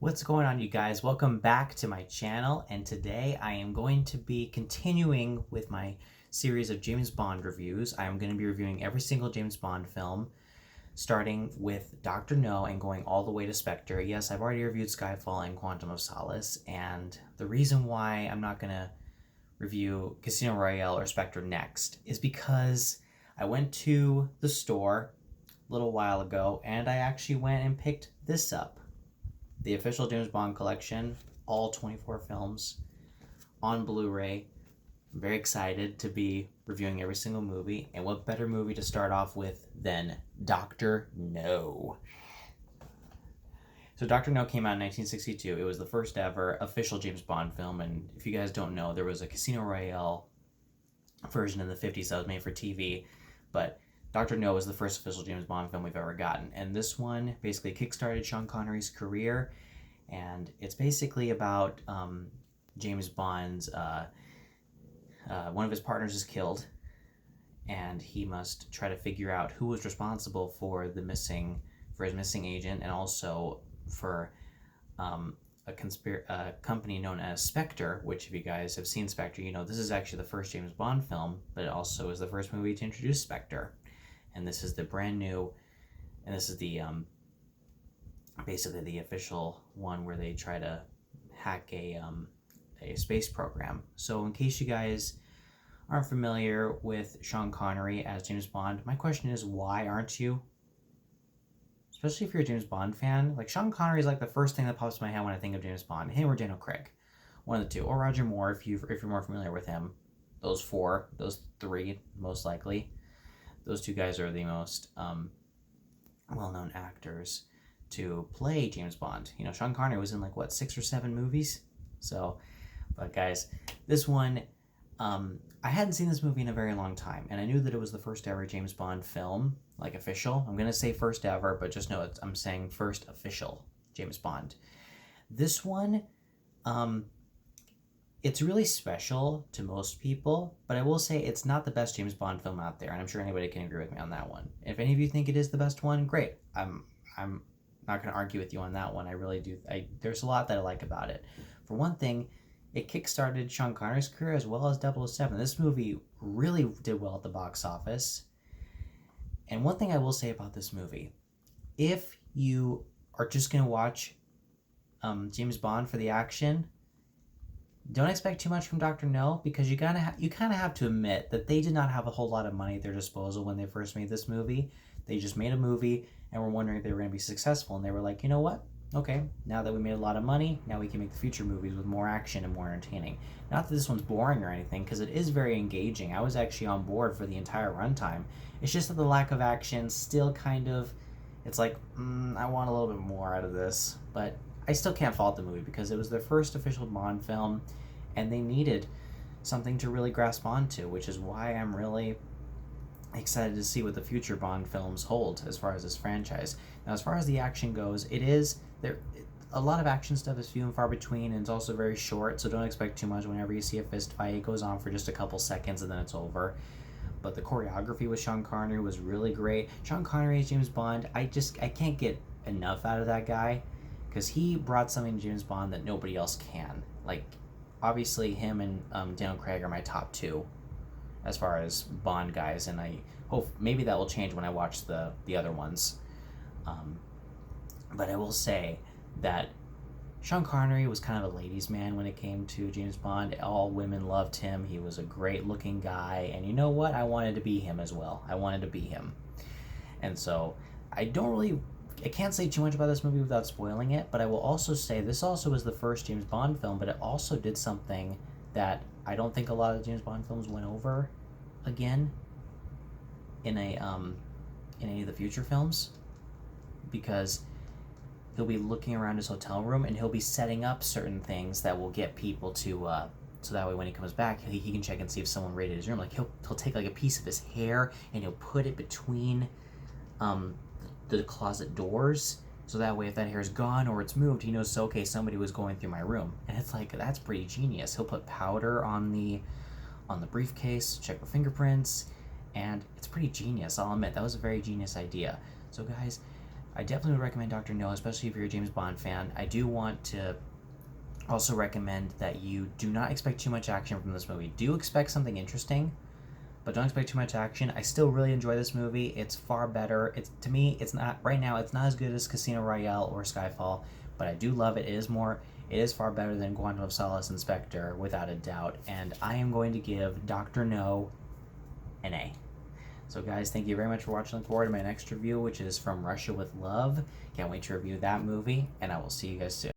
What's going on, you guys? Welcome back to my channel, and today I am going to be continuing with my series of James Bond reviews. I am going to be reviewing every single James Bond film, starting with Dr. No and going all the way to Spectre. Yes, I've already reviewed Skyfall and Quantum of Solace, and the reason why I'm not going to review Casino Royale or Spectre next is because I went to the store a little while ago, and I actually went and picked this up. The official James Bond collection, all 24 films on Blu-ray. I'm very excited to be reviewing every single movie, and what better movie to start off with than Dr. No. So Dr. No came out in 1962. It was the first ever official James Bond film, and if you guys don't know, there was a Casino Royale version in the 50s that was made for TV, but Dr. No was the first official James Bond film we've ever gotten, and this one basically kickstarted Sean Connery's career, and it's basically about James Bond's, one of his partners is killed, and he must try to figure out who was responsible for his missing agent, and also for a company known as Spectre, which if you guys have seen Spectre, you know this is actually the first James Bond film, but it also is the first movie to introduce Spectre. And this is the brand new, and this is the basically the official one where they try to hack a space program. So in case you guys aren't familiar with Sean Connery as James Bond, my question is, why aren't you? Especially if you're a James Bond fan. Like, Sean Connery is like the first thing that pops in my head when I think of James Bond. Him or Daniel Craig, one of the two, or Roger Moore if you're more familiar with him. Those three most likely. Those two guys are the most well-known actors to play James Bond. You know, Sean Connery was in like, what, 6 or 7 movies? So, but guys, this one, I hadn't seen this movie in a very long time, and I knew that it was the first ever James Bond film, like official. I'm going to say first ever, but just know I'm saying first official James Bond. This one, it's really special to most people, but I will say it's not the best James Bond film out there, and I'm sure anybody can agree with me on that one. If any of you think it is the best one, great. I'm not going to argue with you on that one. I really do. There's a lot that I like about it. For one thing, it kickstarted Sean Connery's career as well as 007. This movie really did well at the box office. And one thing I will say about this movie, if you are just going to watch James Bond for the action, don't expect too much from Dr. No, because you kind of have to admit that they did not have a whole lot of money at their disposal when they first made this movie. They just made a movie and were wondering if they were going to be successful, and they were like, you know what? Okay, now that we made a lot of money, now we can make the future movies with more action and more entertaining. Not that this one's boring or anything, because it is very engaging. I was actually on board for the entire runtime. It's just that the lack of action still kind of, it's like, I want a little bit more out of this, but I still can't fault the movie because it was their first official Bond film, and they needed something to really grasp onto, which is why I'm really excited to see what the future Bond films hold as far as this franchise. Now, as far as the action goes, a lot of action stuff is few and far between, and it's also very short, so don't expect too much. Whenever you see a fist fight, it goes on for just a couple seconds and then it's over. But the choreography with Sean Connery was really great. Sean Connery as James Bond, I can't get enough out of that guy, because he brought something to James Bond that nobody else can. Like, obviously him and Daniel Craig are my top 2 as far as Bond guys, and I hope maybe that will change when I watch the other ones. But I will say that Sean Connery was kind of a ladies' man when it came to James Bond. All women loved him. He was a great-looking guy, and you know what? I wanted to be him as well. I wanted to be him. And so I can't say too much about this movie without spoiling it, but I will also say this also was the first James Bond film, but it also did something that I don't think a lot of James Bond films went over again in any of the future films, because he'll be looking around his hotel room and he'll be setting up certain things that will get people to so that way when he comes back, he can check and see if someone raided his room. Like, he'll take like a piece of his hair and he'll put it between the closet doors, so that way if that hair is gone or it's moved, he knows, so okay, somebody was going through my room. And it's like, that's pretty genius. He'll put powder on the briefcase, check for fingerprints, and it's pretty genius. I'll admit that was a very genius idea. So guys, I definitely would recommend Dr. No, especially if you're a James Bond fan. I do want to also recommend that you do not expect too much action from this movie. Do expect something interesting, but don't expect too much action. I still really enjoy this movie. It's far better. It's, to me, it's not right now. It's not as good as Casino Royale or Skyfall, but I do love it. It is far better than Quantum of Solace and Spectre, without a doubt. And I am going to give Dr. No an A. So guys, thank you very much for watching. Look forward to my next review, which is From Russia with Love. Can't wait to review that movie, and I will see you guys soon.